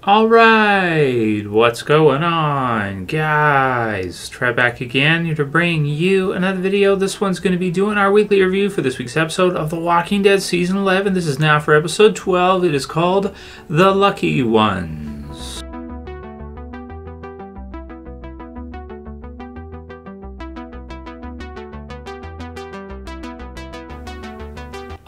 Alright, what's going on, guys? Trev back again, here to bring you another video. This one's going to be doing our weekly review for this week's episode of The Walking Dead Season 11. This is now for episode 12. It is called The Lucky Ones.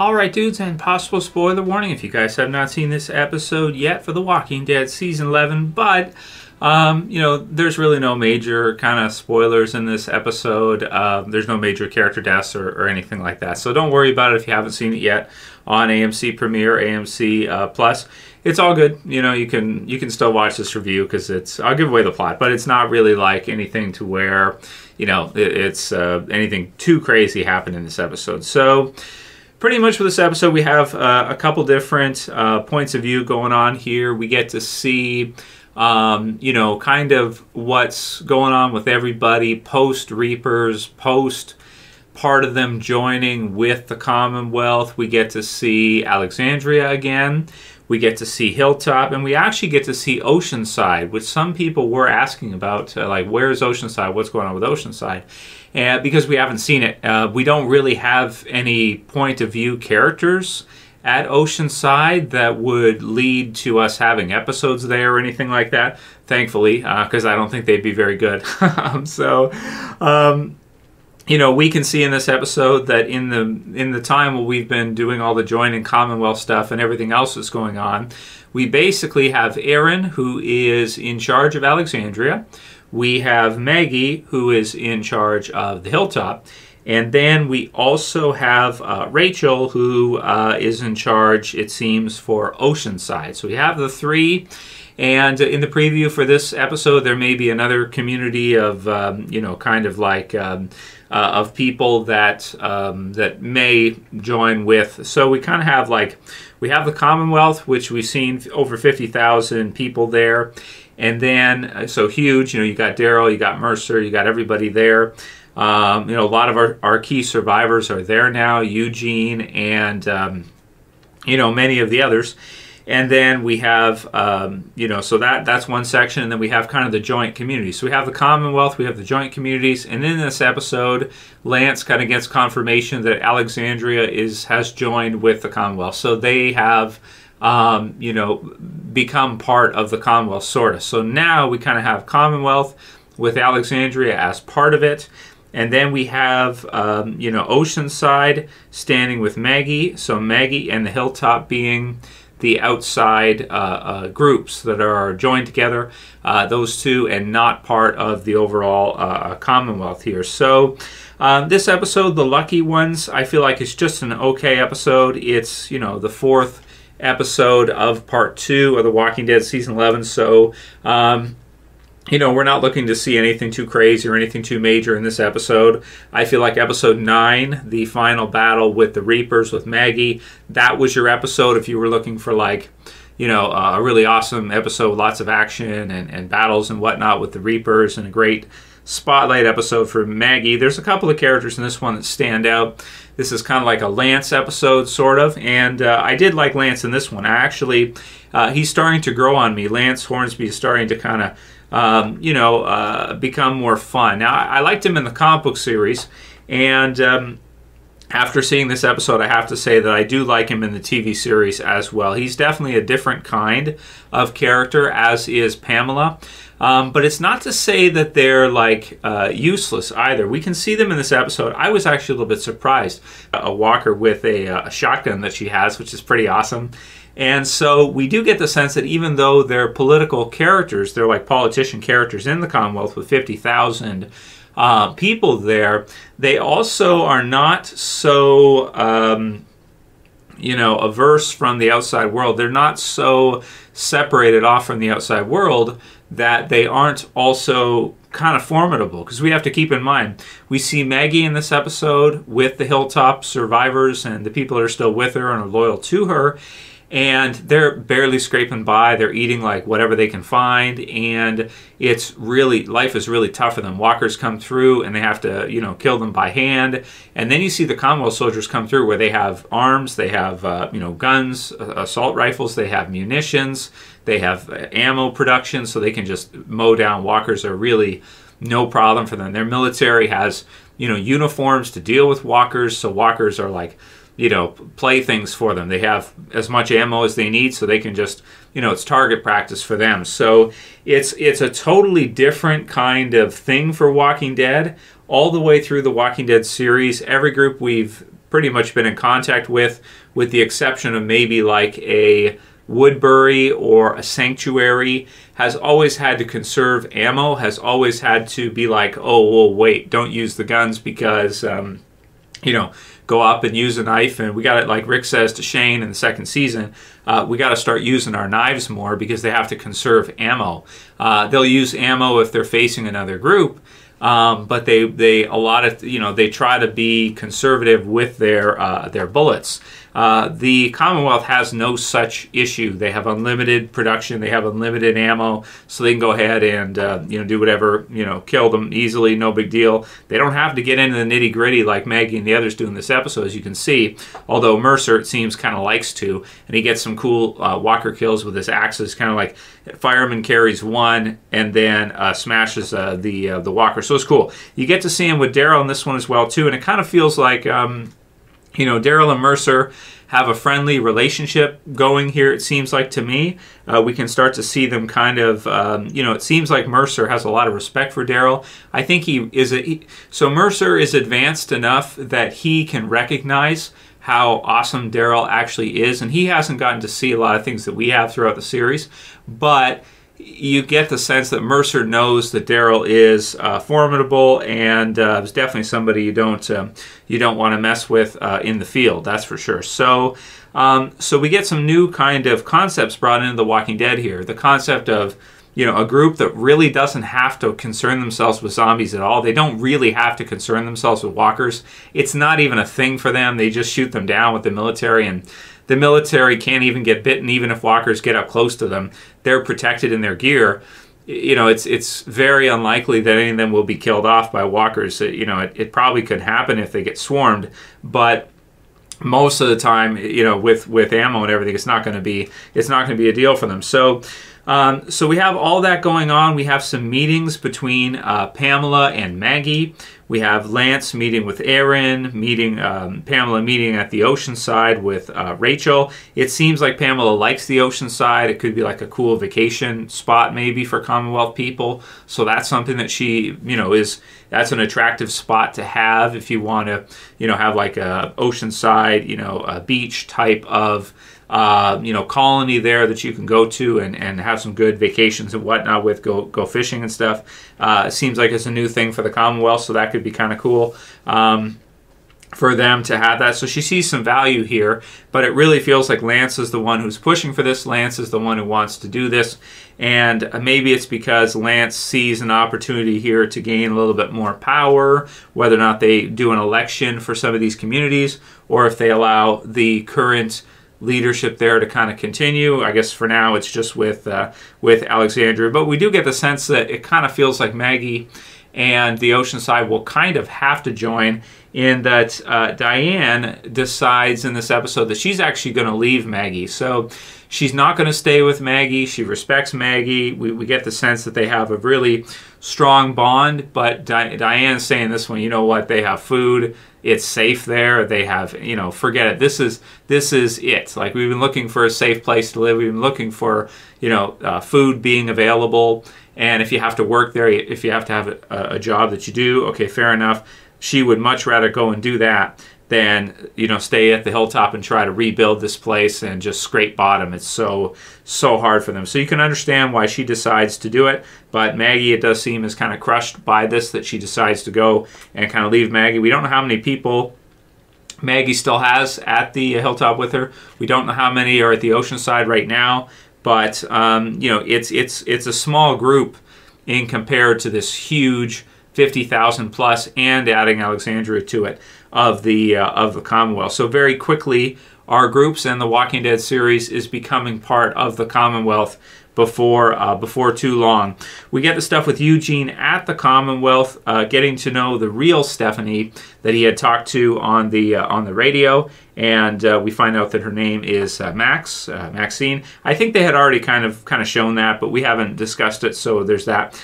Alright dudes, and possible spoiler warning if you guys have not seen this episode yet for The Walking Dead Season 11, but, there's really no major kind of spoilers in this episode. There's no major character deaths or anything like that, so don't worry about it if you haven't seen it yet on AMC Premiere, AMC Plus. It's all good. You can still watch this review because I'll give away the plot, but it's not really like anything to where, it's anything too crazy happened in this episode. So, pretty much for this episode, we have a couple different points of view going on here. We get to see, kind of what's going on with everybody post-Reapers, post part of them joining with the Commonwealth. We get to see Alexandria again. We get to see Hilltop, and we actually get to see Oceanside, which some people were asking about, like, where's Oceanside? What's going on with Oceanside? And because we haven't seen it, we don't really have any point of view characters at Oceanside that would lead to us having episodes there or anything like that, thankfully, because I don't think they'd be very good. We can see in this episode that in the time where we've been doing all the joining Commonwealth stuff and everything else that's going on, we basically have Aaron, who is in charge of Alexandria. We have Maggie, who is in charge of the Hilltop. And then we also have Rachel, who is in charge, it seems, for Oceanside. So we have the three. And in the preview for this episode, there may be another community of, of people that may join with. So we kind of have we have the Commonwealth, which we've seen over 50,000 people there. And then, so huge, you got Daryl, you got Mercer, you got everybody there. A lot of our key survivors are there now, Eugene and, many of the others. And then we have, so that's one section, and then we have kind of the joint communities. So we have the Commonwealth, we have the joint communities, and in this episode, Lance kind of gets confirmation that Alexandria has joined with the Commonwealth. So they have, become part of the Commonwealth, sort of. So now we kind of have Commonwealth with Alexandria as part of it. And then we have, Oceanside standing with Maggie. So Maggie and the Hilltop being the outside groups that are joined together, those two, and not part of the overall Commonwealth here. So this episode, The Lucky Ones, I feel like it's just an okay episode. It's, the fourth episode of part 2 of The Walking Dead Season 11. So, we're not looking to see anything too crazy or anything too major in this episode. I feel like episode 9, the final battle with the Reapers with Maggie, that was your episode if you were looking for a really awesome episode with lots of action and battles and whatnot with the Reapers, and a great spotlight episode for Maggie. There's a couple of characters in this one that stand out. This is kind of like a Lance episode, sort of, and I did like Lance in this one. He's starting to grow on me. Lance Hornsby is starting to kind of become more fun. Now, I liked him in the comic book series, and after seeing this episode, I have to say that I do like him in the TV series as well. He's definitely a different kind of character, as is Pamela. But it's not to say that they're useless either. We can see them in this episode. I was actually a little bit surprised. A walker with a shotgun that she has, which is pretty awesome. And so we do get the sense that even though they're political characters, they're like politician characters in the Commonwealth with 50,000 people there, they also are not so, averse from the outside world. They're not so separated off from the outside world that they aren't also kind of formidable. Because we have to keep in mind, we see Maggie in this episode with the Hilltop survivors and the people that are still with her and are loyal to her. And they're barely scraping by. They're eating whatever they can find, and life is really tough for them. Walkers come through, and they have to, kill them by hand. And then you see the Commonwealth soldiers come through, where they have arms, they have, guns, assault rifles, they have munitions, They have ammo production, so they can just mow down walkers. Are really no problem for them. Their military has, uniforms to deal with walkers, so walkers are like, playthings for them. They have as much ammo as they need, so they can just, it's target practice for them. So it's a totally different kind of thing for Walking Dead. All the way through the Walking Dead series, every group we've pretty much been in contact with the exception of maybe like a Woodbury or a Sanctuary, has always had to conserve ammo, has always had to be like, oh, well, wait, don't use the guns because, go up and use a knife. And we got it, like Rick says to Shane in the second season, we got to start using our knives more because they have to conserve ammo. They'll use ammo if they're facing another group. But they try to be conservative with their bullets. The Commonwealth has no such issue. They have unlimited production. They have unlimited ammo, so they can go ahead and do whatever, kill them easily. No big deal. They don't have to get into the nitty gritty like Maggie and the others do in this episode, as you can see. Although Mercer, it seems, kind of likes to, and he gets some cool walker kills with his axes, kind of like fireman carries one and then smashes the walker. So it's cool. You get to see him with Daryl in this one as well too, and it kind of feels like Daryl and Mercer have a friendly relationship going here, it seems like to me. We can start to see them kind of, it seems like Mercer has a lot of respect for Daryl. I think so Mercer is advanced enough that he can recognize how awesome Daryl actually is, and he hasn't gotten to see a lot of things that we have throughout the series, but you get the sense that Mercer knows that Daryl is formidable and is definitely somebody you don't want to mess with in the field. That's for sure. So we get some new kind of concepts brought into The Walking Dead here. The concept of a group that really doesn't have to concern themselves with zombies at all. They don't really have to concern themselves with walkers. It's not even a thing for them. They just shoot them down with the military, and the military can't even get bitten even if walkers get up close to them. They're protected in their gear. It's very unlikely that any of them will be killed off by walkers. It probably could happen if they get swarmed, but most of the time, with ammo and everything, it's not going to be a deal for them. So we have all that going on. We have some meetings between Pamela and Maggie. We have Lance meeting with Aaron, Pamela meeting at the Oceanside with Rachel. It seems like Pamela likes the Oceanside. It could be like a cool vacation spot maybe for Commonwealth people. So that's something that she, that's an attractive spot to have if you want to, have like a Oceanside, a beach type of colony there that you can go to and have some good vacations and whatnot with, go fishing and stuff. It seems like it's a new thing for the Commonwealth, so that could be kind of cool for them to have that. So she sees some value here, but it really feels like Lance is the one who's pushing for this. Lance is the one who wants to do this, and maybe it's because Lance sees an opportunity here to gain a little bit more power, whether or not they do an election for some of these communities, or if they allow the current leadership there to kind of continue. I guess for now it's just with Alexandria, but we do get the sense that it kind of feels like Maggie and the Oceanside will kind of have to join, in that Diane decides in this episode that she's actually going to leave Maggie. So she's not going to stay with Maggie. She respects Maggie. We get the sense that they have a really strong bond, but Diane's saying this one, you know what, they have food. It's safe there. They have, forget it. This is it. Like, we've been looking for a safe place to live. We've been looking for, food being available. And if you have to work there, if you have to have a job that you do, okay, fair enough. She would much rather go and do that than, stay at the hilltop and try to rebuild this place and just scrape bottom. It's so hard for them. So you can understand why she decides to do it. But Maggie, it does seem, is kind of crushed by this, that she decides to go and kind of leave Maggie. We don't know how many people Maggie still has at the hilltop with her. We don't know how many are at the Oceanside right now. But, it's a small group in compared to this huge 50,000 plus, and adding Alexandria to it, of the Commonwealth. So very quickly, our groups and the Walking Dead series is becoming part of the Commonwealth. before too long. We get the stuff with Eugene at the Commonwealth, getting to know the real Stephanie that he had talked to on the radio, and we find out that her name is Maxine. I think they had already kind of shown that, but we haven't discussed it, so there's that.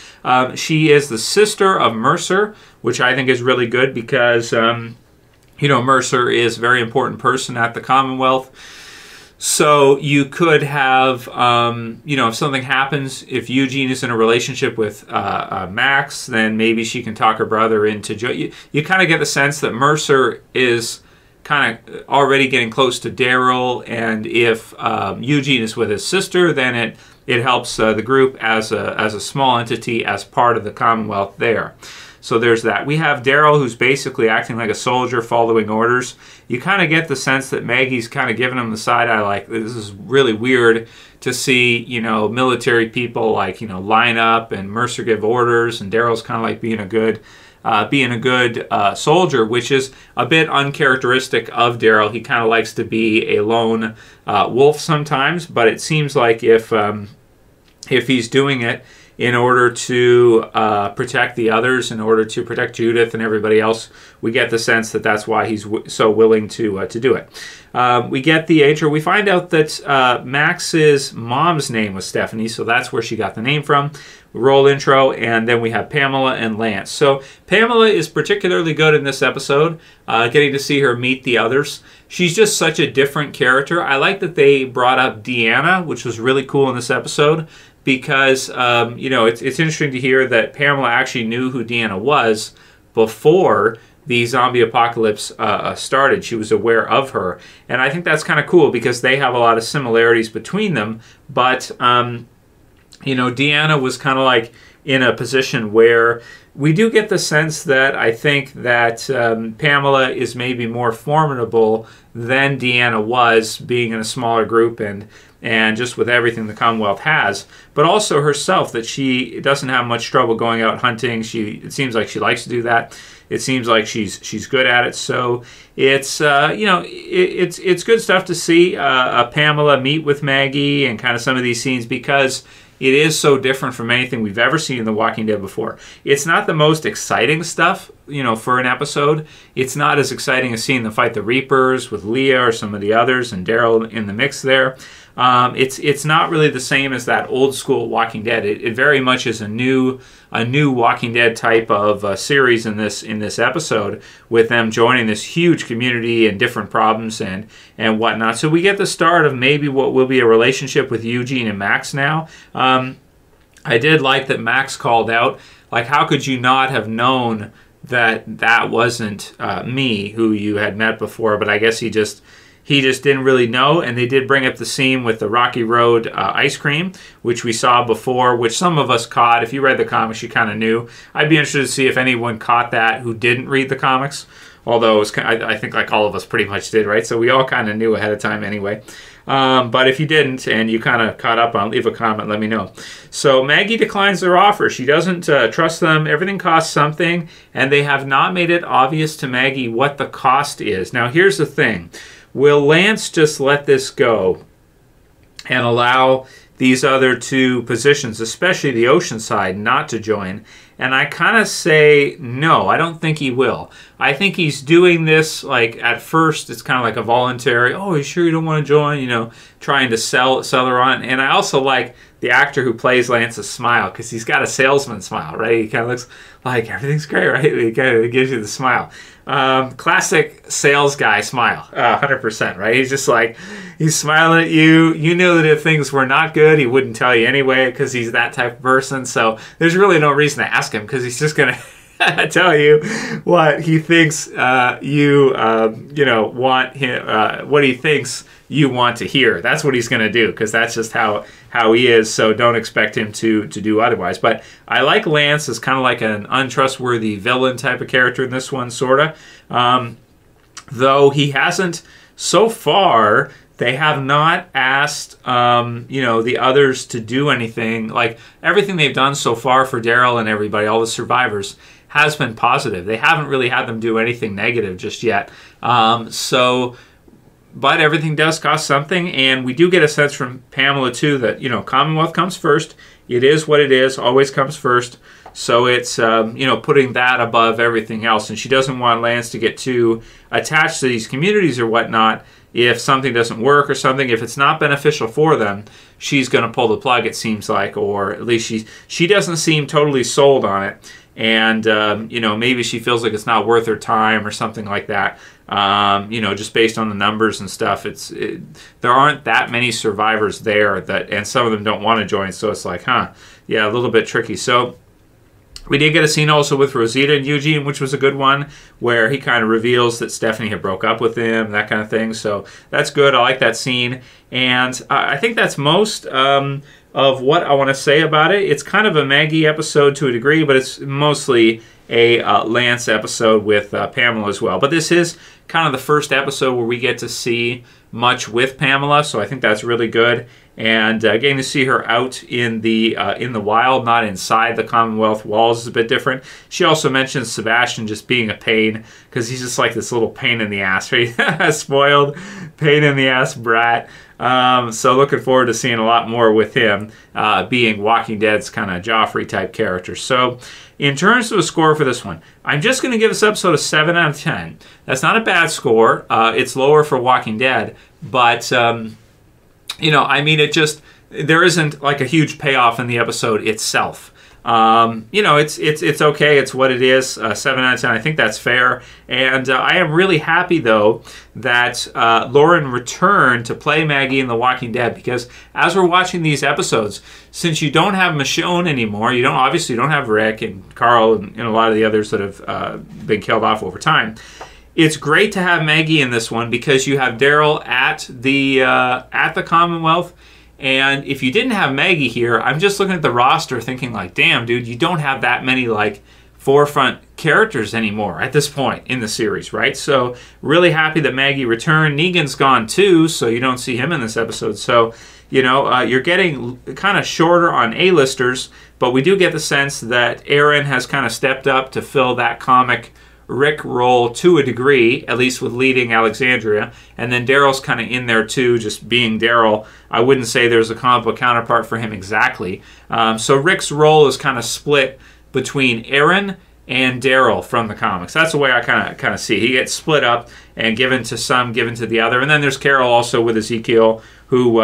She is the sister of Mercer, which I think is really good because Mercer is a very important person at the Commonwealth. So you could have, if something happens, if Eugene is in a relationship with Max, then maybe she can talk her brother into joy. You kind of get the sense that Mercer is kind of already getting close to Daryl, and if Eugene is with his sister, then it helps the group as a small entity, as part of the Commonwealth there. So there's that. We have Daryl, who's basically acting like a soldier, following orders. You kind of get the sense that Maggie's kind of giving him the side eye, like, this is really weird to see, military people line up and Mercer give orders, and Daryl's kind of like being a good soldier, which is a bit uncharacteristic of Daryl. He kind of likes to be a lone wolf sometimes, but it seems like if he's doing it in order to protect the others, in order to protect Judith and everybody else, we get the sense that that's why he's so willing to do it. We get the age, or we find out that Max's mom's name was Stephanie, so that's where she got the name from. We roll intro, and then we have Pamela and Lance. So Pamela is particularly good in this episode, getting to see her meet the others. She's just such a different character. I like that they brought up Deanna, which was really cool in this episode, because it's interesting to hear that Pamela actually knew who Deanna was before the zombie apocalypse started. She was aware of her, and I think that's kind of cool because they have a lot of similarities between them. But Deanna was kind of like in a position where we do get the sense that I think that Pamela is maybe more formidable than Deanna was, being in a smaller group and just with everything the Commonwealth has, but also herself, that she doesn't have much trouble going out hunting. It seems like she likes to do that. It seems like she's good at it. So it's it's good stuff to see Pamela meet with Maggie and kind of some of these scenes, because it is so different from anything we've ever seen in The Walking Dead before. It's not the most exciting stuff, for an episode. It's not as exciting as seeing them fight the Reapers with Leah or some of the others, and Daryl in the mix there. It's not really the same as that old school Walking Dead. It very much is a new Walking Dead type of series in this episode, with them joining this huge community and different problems and whatnot. So we get the start of maybe what will be a relationship with Eugene and Max now. I did like that Max called out, like, how could you not have known that wasn't me, who you had met before? But I guess he just didn't really know. And they did bring up the scene with the Rocky Road ice cream, which we saw before, which some of us caught. If you read the comics, you kind of knew. I'd be interested to see if anyone caught that who didn't read the comics, although I think like all of us pretty much did, right? So we all kind of knew ahead of time anyway. But if you didn't and you kind of caught up on, leave a comment, let me know. So Maggie declines their offer. She doesn't trust them. Everything costs something, and they have not made it obvious to Maggie what the cost is. Now, here's the thing. Will Lance just let this go and allow these other two positions, especially the Oceanside, not to join? And I kind of say no, I don't think he will. I think he's doing this, like, at first it's kind of like a voluntary, oh, you sure you don't want to join, trying to sell her on. And I also like the actor who plays Lance's smile, because he's got a salesman smile, right? He kind of looks like everything's great, right? He kind of gives you the smile. Classic sales guy smile, 100%, right? He's just like, he's smiling at you. You know that if things were not good, he wouldn't tell you anyway, because he's that type of person. So there's really no reason to ask him, because he's just going to tell you what he thinks you want him, what he thinks you want to hear. That's what he's going to do, because that's just how he is. So don't expect him to do otherwise. But I like Lance as kind of like an untrustworthy villain type of character in this one, sort of. Though he hasn't, so far, they have not asked, the others to do anything. Like, everything they've done so far for Daryl and everybody, all the survivors, has been positive. They haven't really had them do anything negative just yet. So but everything does cost something, and we do get a sense from Pamela, too, that, you know, Commonwealth comes first. It is what it is, always comes first. So it's, you know, putting that above everything else. And she doesn't want Lance to get too attached to these communities or whatnot. If something doesn't work or something, if it's not beneficial for them, she's going to pull the plug, it seems like. Or at least she doesn't seem totally sold on it. And, you know, maybe she feels like it's not worth her time or something like that. You know, just based on the numbers and stuff, there aren't that many survivors there, and some of them don't want to join, so it's like, yeah, a little bit tricky. So we did get a scene also with Rosita and Eugene, which was a good one, where he kind of reveals that Stephanie had broke up with him, that kind of thing. So that's good. I like that scene. And I think that's most of what I want to say about it. It's kind of a Maggie episode to a degree, but it's mostly a Lance episode with Pamela as well. But this is kind of the first episode where we get to see much with Pamela, so I think that's really good. And getting to see her out in the wild, not inside the Commonwealth walls, is a bit different. She also mentions Sebastian just being a pain, because he's just like this little pain in the ass, right? Spoiled, pain in the ass brat. So looking forward to seeing a lot more with him, being Walking Dead's kind of Joffrey type character. So in terms of a score for this one, I'm just going to give this episode a 7 out of 10. That's not a bad score. It's lower for Walking Dead, but you know, I mean, there isn't like a huge payoff in the episode itself. You know, it's okay. It's what it is. 7 out of 10. I think that's fair. And I am really happy, though, that Lauren returned to play Maggie in The Walking Dead, because as we're watching these episodes, since you don't have Michonne anymore, you obviously don't have Rick and Carl and a lot of the others that have been killed off over time. It's great to have Maggie in this one, because you have Daryl at the Commonwealth. And if you didn't have Maggie here, I'm just looking at the roster thinking like, damn, dude, you don't have that many like forefront characters anymore at this point in the series, right? So really happy that Maggie returned. Negan's gone too, so you don't see him in this episode. So, you know, you're getting kind of shorter on A-listers, but we do get the sense that Aaron has kind of stepped up to fill that comic Rick role to a degree, at least with leading Alexandria, and then Daryl's kind of in there too, just being Daryl. I wouldn't say there's a comic book counterpart for him exactly. So Rick's role is kind of split between Aaron and Daryl from the comics. That's the way I kind of see. He gets split up and given to some, given to the other. And then there's Carol also with Ezekiel, who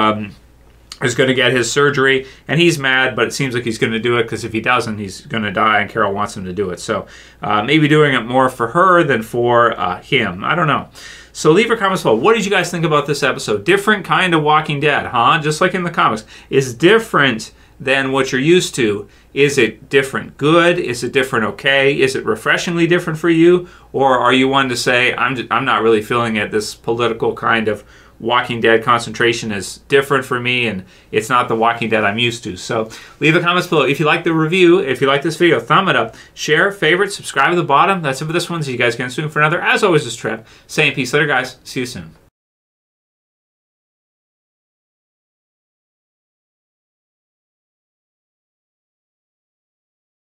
is going to get his surgery, and he's mad, but it seems like he's going to do it, because if he doesn't, he's going to die, and Carol wants him to do it. So maybe doing it more for her than for him. I don't know. So leave your comments below. What did you guys think about this episode? Different kind of Walking Dead, huh? Just like in the comics. Is different than what you're used to. Is it different good? Is it different okay? Is it refreshingly different for you? Or are you one to say, I'm not really feeling it, this political kind of Walking Dead concentration is different for me, and it's not the Walking Dead I'm used to. So leave the comments below. If you like the review, if you like this video, thumb it up, share, favorite, subscribe at the bottom. That's it for this one. See you guys again soon for another. As always, this is Trev saying peace later, guys. See you soon.